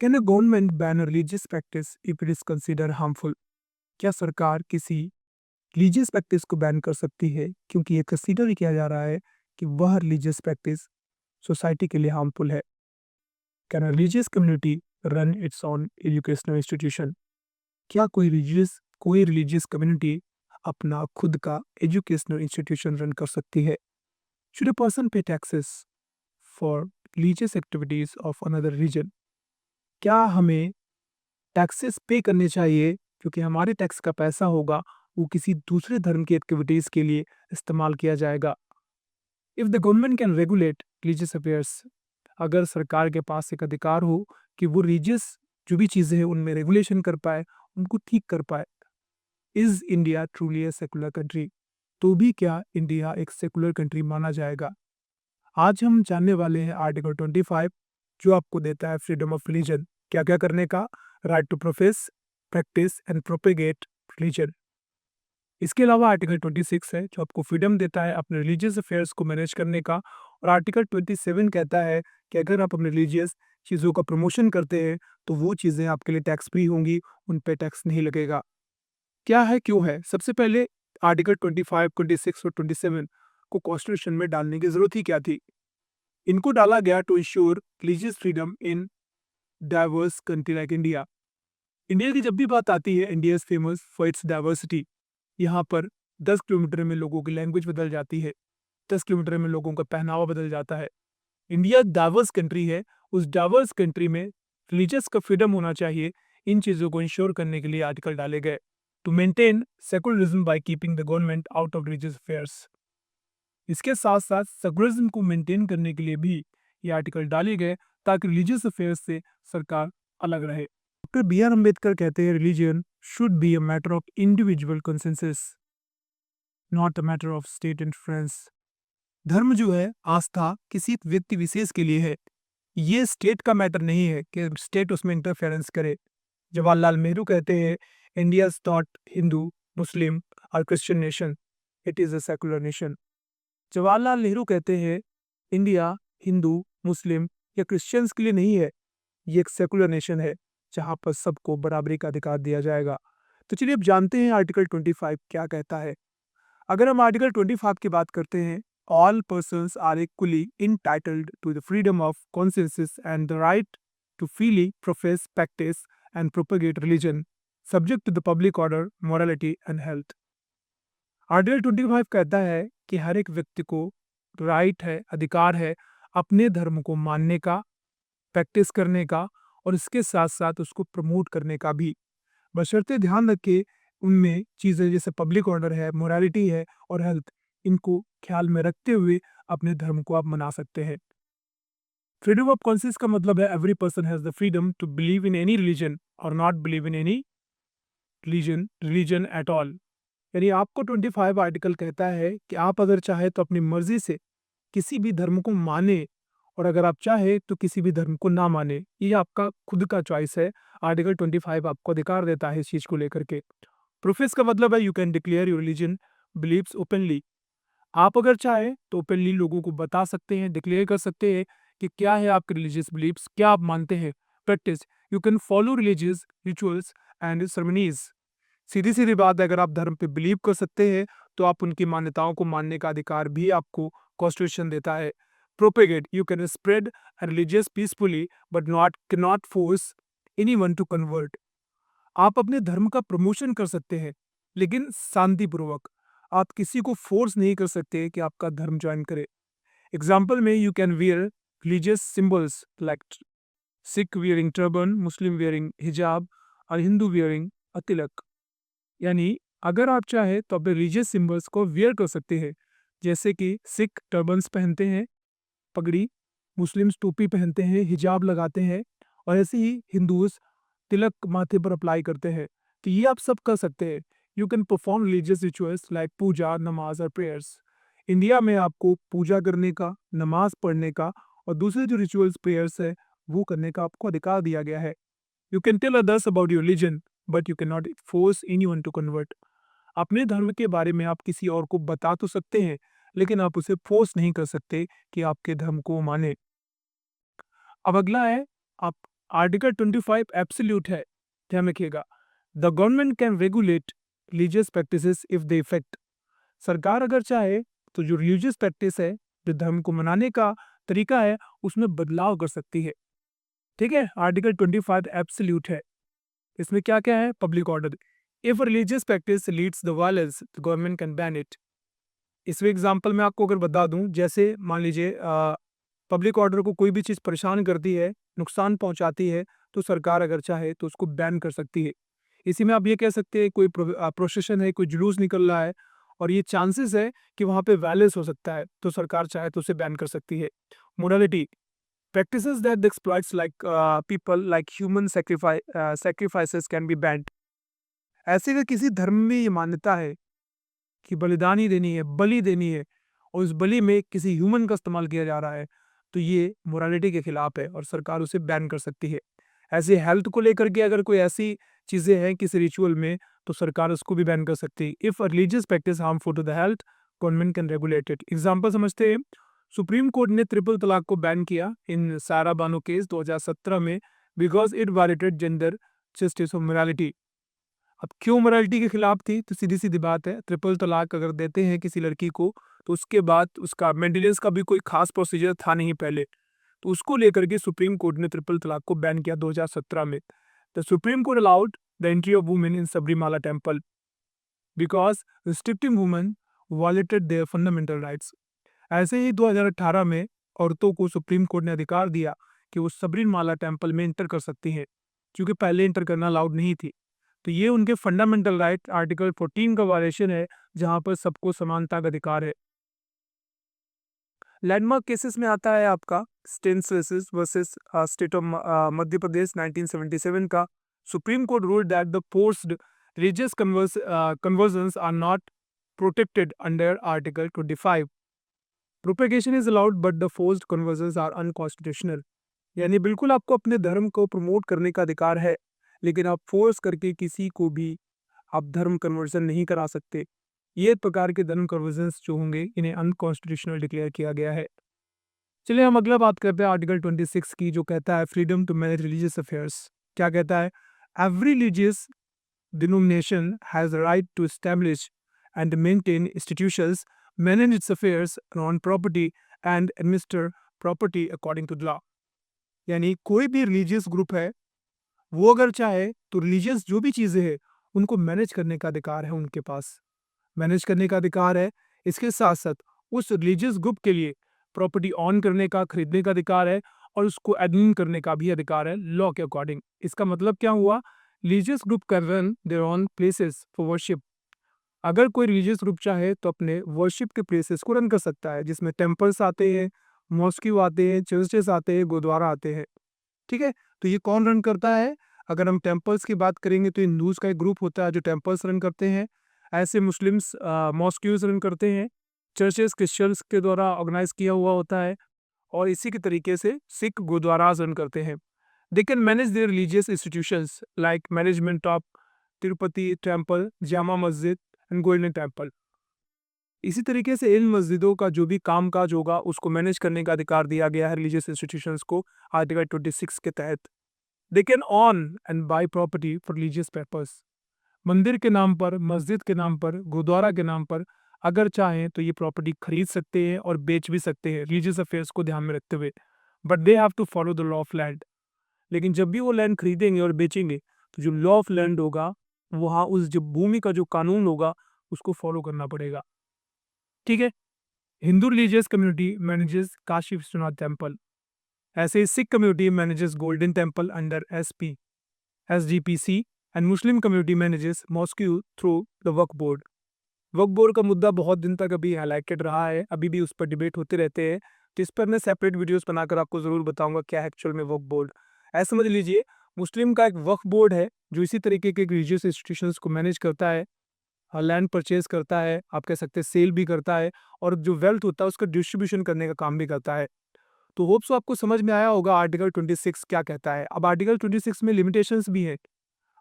Can a government ban a religious practice if it is consider harmful? क्या सरकार किसी religious practice को ban कर सकती है क्योंकि ये कंसीडर किया जा रहा है कि वह रिलीजियस प्रैक्टिस सोसाइटी के लिए हार्मफुल है? Can a religious community run its own educational institution? क्या कोई रिलीजियस कम्युनिटी अपना खुद का एजुकेशनल इंस्टीट्यूशन रन कर सकती है? शुड अ पर्सन पे taxes for religious activities of another religion? क्या हमें टैक्सेस पे करने चाहिए क्योंकि हमारे टैक्स का पैसा होगा वो किसी दूसरे धर्म की एक्टिविटीज के लिए इस्तेमाल किया जाएगा? If the government can regulate religious affairs, अगर सरकार के पास एक अधिकार हो कि वो रिलीजियस जो भी चीज़ें हैं उनमें रेगुलेशन कर पाए, उनको ठीक कर पाए, is India truly a secular country? तो भी क्या इंडिया एक सेकुलर कंट्री माना जाएगा? आज हम जानने वाले हैं आर्टिकल 25, जो आपको देता है फ्रीडम ऑफ रिलीजन। क्या क्या करने का? Right to profess, practice and propagate religion. इसके अलावा आर्टिकल 26 है जो आपको फ्रीडम देता है अपने रिलीजियस अफेयर्स को मैनेज करने का। और आर्टिकल 27 कहता है कि अगर आप अपने रिलीजियस चीज़ों का प्रमोशन करते हैं तो वो चीज़ें आपके लिए टैक्स फ्री होंगी, उन पे टैक्स नहीं लगेगा। क्या है, क्यों है? सबसे पहले आर्टिकल 25, 26 और 27 को कॉन्स्टिट्यूशन में डालने की जरूरत ही क्या थी? इनको डाला गया to ensure religious freedom in diverse country like India. India की जब भी बात आती है, India is famous for its diversity. यहाँ पर 10 किलोमीटर में लोगों की लैंग्वेज बदल जाती है, 10 किलोमीटर में लोगों का पहनावा बदल जाता है। इंडिया डाइवर्स कंट्री है, उस डाइवर्स कंट्री में रिलीजियस का फ्रीडम होना चाहिए। इन चीज़ों को इंश्योर करने के लिए आर्टिकल डाले गए to maintain secularism by keeping the government out of religious affairs. इसके साथ साथ सेकुलरिज्म को मेंटेन करने के लिए भी ये आर्टिकल डाले गए ताकि रिलीजियस अफेयर्स से सरकार अलग रहे। डॉक्टर बी आर अम्बेडकर कहते हैं religion should be a matter of individual consensus, not a matter of state interference. धर्म जो है, आस्था किसी व्यक्ति विशेष के लिए है, ये स्टेट का मैटर नहीं है कि स्टेट उसमें इंटरफेरेंस करे। जवाहरलाल नेहरू कहते हैं इंडिया इज नॉट हिंदू, मुस्लिम और Christian nation, it is a secular nation. Jawaharlal Nehru कहते हैं इंडिया हिंदू, मुस्लिम या क्रिश्चियंस के लिए नहीं है, ये एक सेकुलर नेशन है जहां पर सबको बराबरी का अधिकार दिया जाएगा। तो चलिए अब जानते हैं आर्टिकल 25 क्या कहता है। अगर हम आर्टिकल 25 की बात करते हैं, all persons are equally entitled to the freedom of consensus and the right to freely profess, practice and propagate religion subject to the public order, morality and health. Article 25 कहता है कि हर एक व्यक्ति को राइट है, अधिकार है अपने धर्म को मानने का, प्रैक्टिस करने का और इसके साथ साथ उसको प्रमोट करने का भी, बशर्ते ध्यान रखे उनमें चीज़ें जैसे पब्लिक ऑर्डर है, मोरालिटी है और हेल्थ, इनको ख्याल में रखते हुए अपने धर्म को आप मना सकते हैं। फ्रीडम ऑफ कॉन्शियस का मतलब है every person has the freedom to believe in any religion और not believe in any religion at all. यानी आपको 25 आर्टिकल कहता है कि आप अगर चाहे तो अपनी मर्जी से किसी भी धर्म को माने और अगर आप चाहे तो किसी भी धर्म को ना माने, ये आपका खुद का चॉइस है। आर्टिकल 25 आपको अधिकार देता है इस चीज को लेकर के। प्रोफेस का मतलब है you can declare your religion beliefs openly. आप अगर चाहे तो ओपनली लोगों को बता सकते हैं, डिक्लेयर कर सकते हैं कि क्या है आपके रिलीजियस बिलीव्स, क्या आप मानते हैं। Practice, you can follow religious rituals and ceremonies. सीधी सीधी बात है, अगर आप धर्म पे बिलीव कर सकते हैं तो आप उनकी मान्यताओं को मानने का अधिकार भी आपको कॉन्स्टिट्यूशन देता है। Propagate, you can spread religious peacefully but not can not force anyone to convert. आप अपने धर्म का प्रमोशन कर सकते हैं लेकिन शांतिपूर्वक। आप किसी को फोर्स नहीं कर सकते कि आपका धर्म ज्वाइन करे। एग्जाम्पल में you can wear religious symbols like Sikh wearing turban, Muslim wearing हिजाब और हिंदू वियरिंग अ तिलक। यानी अगर आप चाहे तो अपने रिलीजियस सिंबल्स को वियर कर सकते हैं, जैसे कि सिख टर्बन्स पहनते हैं, पगड़ी, मुस्लिम्स टोपी पहनते हैं, हिजाब लगाते हैं और ऐसे ही हिंदूज तिलक माथे पर अप्लाई करते हैं। तो ये आप सब कर सकते हैं। You can perform religious rituals like puja, namaz और प्रेयर्स। इंडिया में आपको पूजा करने का, नमाज पढ़ने का और दूसरे जो रिचुअल्स प्रेयर्स है वो करने का आपको अधिकार दिया गया है। You can tell others about your religion but you can not force anyone to convert. अपने धर्म के बारे में आप किसी और को बता तो सकते हैं लेकिन आप उसे फोर्स नहीं कर सकते कि आपके धर्म को माने। अब अगला है, आप आर्टिकल 25 एब्सोल्यूट है, ध्यान रखिएगा। The government can regulate religious practices if they effect. सरकार अगर चाहे तो जो रिलीजियस प्रैक्टिस है, जो धर्म को मनाने का तरीका है, उसमें बदलाव कर सकती है। ठीक है, आर्टिकल 25 एब्सोल्यूट है। इसमें क्या क्या है? Public order. If religious practice leads the violence, the government can ban it. इसमें एग्जांपल मैं आपको अगर बता दूं, जैसे मान लीजिए पब्लिक ऑर्डर को कोई भी चीज़ परेशान करती है, नुकसान पहुंचाती है, तो सरकार अगर चाहे तो उसको बैन कर सकती है। इसी में आप ये कह सकते हैं कोई प्रोसेशन है, कोई जुलूस निकल रहा है और ये चांसेस है कि वहाँ पे वायलेंस हो सकता है, तो सरकार चाहे तो उसे बैन कर सकती है। Morality, practices that exploits like people like human sacrifices can be banned। ऐसे अगर किसी धर्म में ये मान्यता है कि बलिदानी देनी है, बलि देनी है, और उस बलि में किसी ह्यूमन का इस्तेमाल किया जा रहा है, तो ये मोरालिटी के खिलाफ है और सरकार उसे बैन कर सकती है। ऐसे हेल्थ को लेकर के अगर कोई ऐसी चीज़ें हैं किसी रिचुअल में, तो सरकार उसको भी बैन कर सकती है। If religious practice harmful to the health, government can regulate it. Example समझते हैं, सुप्रीम कोर्ट ने ट्रिपल तलाक को बैन किया इन सारा बानो केस 2017 में, because it violated gender justice और मोरालिटी। अब क्यों मोरालिटी के खिलाफ थी? तो सीधी सीधी बात है, ट्रिपल तलाक अगर देते हैं किसी लड़की को, तो उसके बाद उसका मेंटेनेंस का भी कोई खास प्रोसीजर था नहीं पहले, तो उसको लेकर के सुप्रीम कोर्ट ने ट्रिपल तलाक को बैन किया 2017 में। The supreme court allowed the entry of women in Sabarimala temple because restricting women violated there fundamental rights. ऐसे ही 2018 में औरतों को सुप्रीम कोर्ट ने अधिकार दिया कि वो सबरीमाला टेम्पल में इंटर कर सकती हैं, क्योंकि पहले इंटर करना अलाउड नहीं थी। तो ये उनके फंडामेंटल राइट आर्टिकल 14 का वायलेशन है, जहां पर सबको समानता का अधिकार है। लैंडमार्क केसेस में आता है आपका Stainislaus versus State of Madhya Pradesh 1977 का। Supreme Court ruled that the forced religious conversions are not protected under article 25। Propagation is allowed but the forced conversions are unconstitutional. यानी बिल्कुल आपको अपने धर्म को प्रमोट करने का अधिकार है, लेकिन आप फोर्स करके किसी को भी आप धर्म कन्वर्जन नहीं करा सकते। ये प्रकार के धर्म कन्वर्जन्स जो होंगे, इन्हें अनकॉन्स्टिट्यूशनल डिक्लेयर किया गया है। चलिए हम अगला बात करते हैं आर्टिकल 26 की, जो कहता है freedom to manage religious affairs. क्या कहता है? Every religious denomination has right to establish and maintain institutions, manage its affairs on property and administer property according to the law. यानी कोई भी रिलीजियस ग्रुप है, वो अगर चाहे तो रिलीजियस जो भी चीज़ें हैं उनको मैनेज करने का अधिकार है, उनके पास मैनेज करने का अधिकार है। इसके साथ साथ उस रिलीजियस ग्रुप के लिए प्रॉपर्टी ऑन करने का, खरीदने का अधिकार है, और उसको एडमिन करने का भी अधिकार है लॉ के अकॉर्डिंग। इसका मतलब क्या हुआ? Religious group can run their own places for worship. अगर कोई रिलीजियस ग्रुप चाहे तो अपने वर्शिप के प्लेसेस को रन कर सकता है, जिसमें टेम्पल्स आते हैं, मॉस्क्यू आते हैं, चर्चेस आते हैं, गुरुद्वारा आते हैं। ठीक है, तो ये कौन रन करता है? अगर हम टेम्पल्स की बात करेंगे तो हिंदूज का एक ग्रुप होता है जो टेम्पल्स रन करते हैं। ऐसे मुस्लिम्स मॉस्क्यूज रन करते हैं। चर्चेस क्रिश्चियंस के द्वारा ऑर्गेनाइज किया हुआ होता है, और इसी के तरीके से सिख गुरुद्वाराज रन करते हैं। They can manage there religious institutions like management of Tirupati temple, Jama Masjid and golden temple. इसी तरीके से इन मस्जिदों का जो भी कामकाज होगा उसको मैनेज करने का अधिकार दिया गया है रिलीजियस इंस्टीट्यूशंस को आर्टिकल 26 के तहत। They can own and buy property for religious purpose. मंदिर के नाम पर, मस्जिद के नाम पर, गुरुद्वारा के नाम पर अगर चाहें तो ये प्रॉपर्टी खरीद सकते हैं और बेच भी सकते हैं रिलीजियस अफेयर्स को ध्यान में रखते हुए, but they have to follow the law of land. लेकिन जब भी वो लैंड खरीदेंगे और बेचेंगे, तो जो लॉ ऑफ लैंड होगा, वहाँ उस जो भूमि का जो कानून होगा उसको फॉलो करना पड़ेगा। ठीक है, Hindu religious community manages Kashi Vishwanath temple. ऐसे ही Sikh community manages golden temple under SGPC, and Muslim community manages mosque through the waqf board. Waqf board का मुद्दा बहुत दिन तक अभी हाईलाइटेड रहा है, अभी भी उस पर डिबेट होते रहते हैं, तो इस पर मैं सेपरेट वीडियोस बनाकर आपको ज़रूर बताऊंगा क्या है एक्चुअल में वक्फ बोर्ड। ऐसा समझ लीजिए, मुस्लिम का एक वक्फ बोर्ड है जो इसी तरीके के रिलीजियस इंस्टीट्यूशंस को मैनेज करता है, लैंड परचेज करता है, आप कह सकते हैं सेल भी करता है, और जो वेल्थ होता है उसका डिस्ट्रीब्यूशन करने का काम भी करता है। तो होप्स आपको समझ में आया होगा आर्टिकल 26 क्या कहता है। अब आर्टिकल 26 में लिमिटेशंस भी है,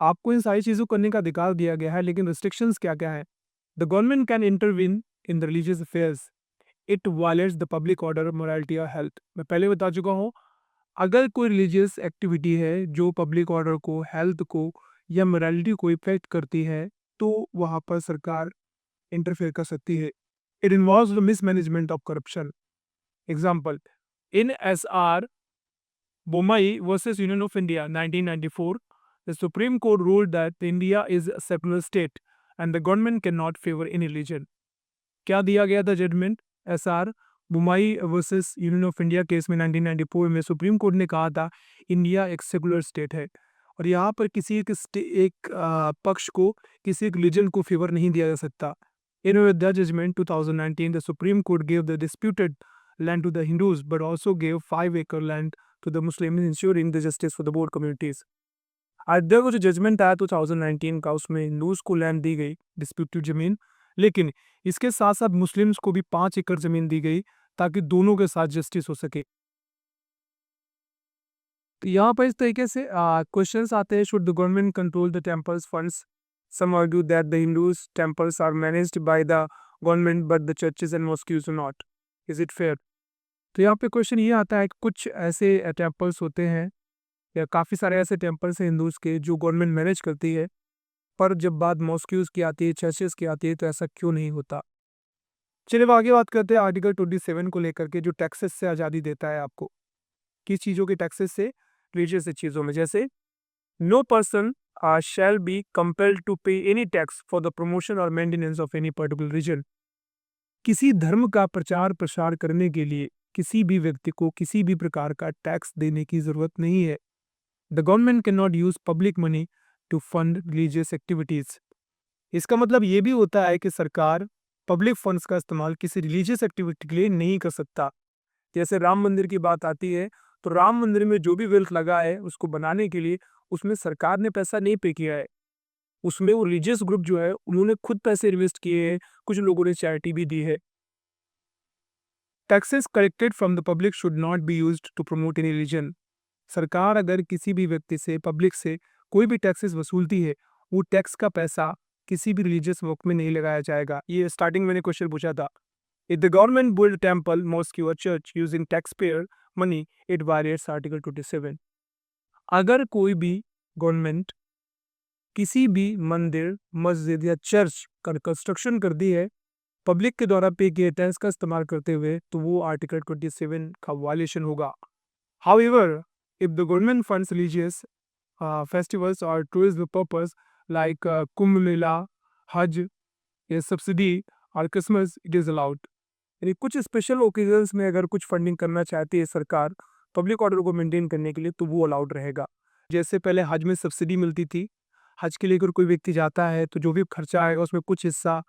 आपको इन सारी चीज़ों करने का अधिकार दिया गया है, लेकिन रिस्ट्रिक्शंस क्या क्या है? The government can intervene in the religious affairs, it violets the public order, morality और हेल्थ। मैं पहले बता चुका हूँ, अगर कोई रिलीजियस एक्टिविटी है जो पब्लिक ऑर्डर को, हेल्थ को या मोरालिटी को इफेक्ट करती है, तो वहाँ पर सरकार इंटरफेयर कर सकती है। It involves the mismanagement of corruption. Example, in SR Bommai versus Union of India, 1994, the Supreme Court ruled that India is a secular state and the government cannot favor any religion. क्या दिया गया था judgment? SR Bommai versus Union of India case में 1994 में supreme court ने कहा था India एक सेकुलर स्टेट है और यहाँ पर किसी एक पक्ष को, किसी एक रिलीजन को फेवर नहीं दिया जा सकता. In the judgment 2019, the Supreme Court gave the disputed land to the Hindus but also gave 5-acre land to the Muslims, ensuring the justice for the both communities. Ayodhya को जो जजमेंट आया 2019 का, उसमें हिंदूज को लैंड दी गई, disputed जमीन, लेकिन इसके साथ साथ मुस्लिम्स को भी 5 एकड़ जमीन दी गई ताकि दोनों के साथ जस्टिस हो सके. तो यहाँ पर इस तरीके से क्वेश्चंस आते हैं. Should the government control the temples funds? Some argue that the Hindus temples are managed by the government but the churches and mosques are not. Is it fair? तो यहाँ पे क्वेश्चन ये आता है कि कुछ ऐसे टेम्पल्स होते हैं या काफ़ी सारे ऐसे टेम्पल्स हैं हिंदूज़ के जो गवर्नमेंट मैनेज करती है, पर जब बात मॉस्क्यूज़ की आती है, चर्चेस की आती है, तो ऐसा क्यों नहीं होता. चलिए अब आगे बात करते हैं आर्टिकल 27 को लेकर के, जो टैक्सेस से आज़ादी देता है आपको. किस चीज़ों के टैक्सेस से? रिलीजियस चीज़ों में. जैसे no person shall be compelled to pay any tax for the promotion और maintenance of any particular reason. किसी धर्म का प्रचार प्रसार करने के लिए किसी भी व्यक्ति को किसी भी प्रकार का टैक्स देने की ज़रूरत नहीं है. The government can not use public money to fund religious activities. इसका मतलब ये भी होता है कि सरकार पब्लिक फंड्स का इस्तेमाल किसी रिलीजियस एक्टिविटी के लिए नहीं कर सकता. जैसे राम मंदिर की बात आती है, तो राम मंदिर में जो भी वेल्थ लगा है उसको बनाने के लिए उसमें सरकार ने पैसा नहीं पे किया है. उसमें वो रिलीजियस ग्रुप जो है उन्होंने खुद पैसे इन्वेस्ट किए हैं, कुछ लोगों ने चैरिटी भी दी है. Taxes collected from the public should not be used to promote any religion. सरकार अगर किसी भी व्यक्ति से, पब्लिक से कोई भी टैक्सेस वसूलती है, वो टैक्स का पैसा किसी भी रिलीजियस वर्क में नहीं लगाया जाएगा. ये स्टार्टिंग में मैंने क्वेश्चन पूछा था. If the government build temple, mosque और church using tax payer money, it violates article 27. अगर कोई भी गवर्नमेंट किसी भी मंदिर, मस्जिद या चर्च का कंस्ट्रक्शन कर दी है पब्लिक के द्वारा पे किए टैक्स का इस्तेमाल करते हुए, तो वो आर्टिकल 27 का वायलेशन होगा. However, if the government funds religious festivals or tourism purpose like Kumbh Mela, Hajj, या सब्सिडी और क्रिसमस, इट इज़ अलाउड. यानी कुछ स्पेशल ओकेजन्स में अगर कुछ फंडिंग करना चाहती है सरकार पब्लिक ऑर्डर को मेंटेन करने के लिए, तो वो अलाउड रहेगा. जैसे पहले हज में सब्सिडी मिलती थी, हज के लिए अगर कोई व्यक्ति जाता है तो जो भी खर्चा आएगा उसमें कुछ हिस्सा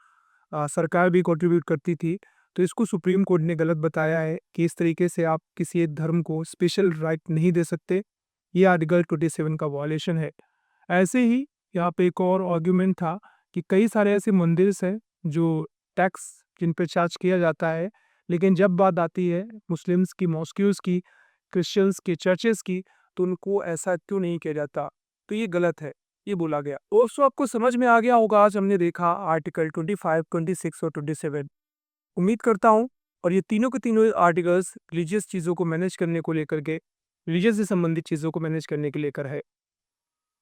सरकार भी कंट्रीब्यूट करती थी. तो इसको सुप्रीम कोर्ट ने गलत बताया है कि इस तरीके से आप किसी एक धर्म को स्पेशल राइट नहीं दे सकते. ये आर्टिकल 27 का वायलेशन है. ऐसे ही यहाँ पे एक और आर्ग्यूमेंट था कि कई सारे ऐसे मंदिर हैं जो टैक्स जिन पे चार्ज किया जाता है, लेकिन जब बात आती है मुस्लिम्स की मॉस्क्यूज़ की, क्रिश्चियंस के चर्चेस की, तो उनको ऐसा क्यों नहीं किया जाता. तो ये गलत है, ये बोला गया. दोस्तों आपको समझ में आ गया होगा. आज हमने देखा आर्टिकल 25, 26 और 27. उम्मीद करता हूँ और ये तीनों के तीनों आर्टिकल्स रिलीजियस चीज़ों को मैनेज करने को लेकर के, रिलीजियस से संबंधित चीज़ों को मैनेज करने के लेकर है.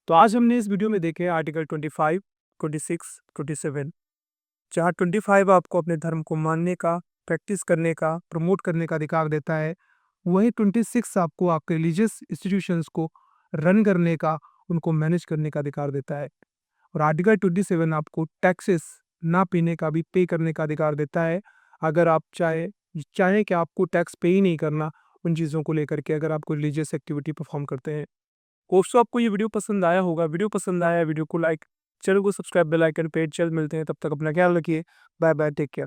तो आज हमने इस वीडियो में देखे आर्टिकल 25, 26, 27. जहाँ 25 आपको अपने धर्म को मानने का, प्रैक्टिस करने का, प्रमोट करने का अधिकार देता है, वहीं 26 आपको आपके रिलीजियस इंस्टीट्यूशंस को रन करने का, उनको मैनेज करने का अधिकार देता है. और आर्टिकल 27 आपको टैक्सेस ना पीने का भी पे करने का अधिकार देता है, अगर आप चाहें कि आपको टैक्स पे ही नहीं करना उन चीज़ों को लेकर के, अगर आप कोई रिलीजियस एक्टिविटी परफॉर्म करते हैं. दोस्तों आपको ये वीडियो पसंद आया होगा. वीडियो पसंद आया, वीडियो को लाइक, चैनल को सब्सक्राइब, बेल आइकन पे. जल्द मिलते हैं, तब तक अपना ख्याल रखिए. Bye bye, take care.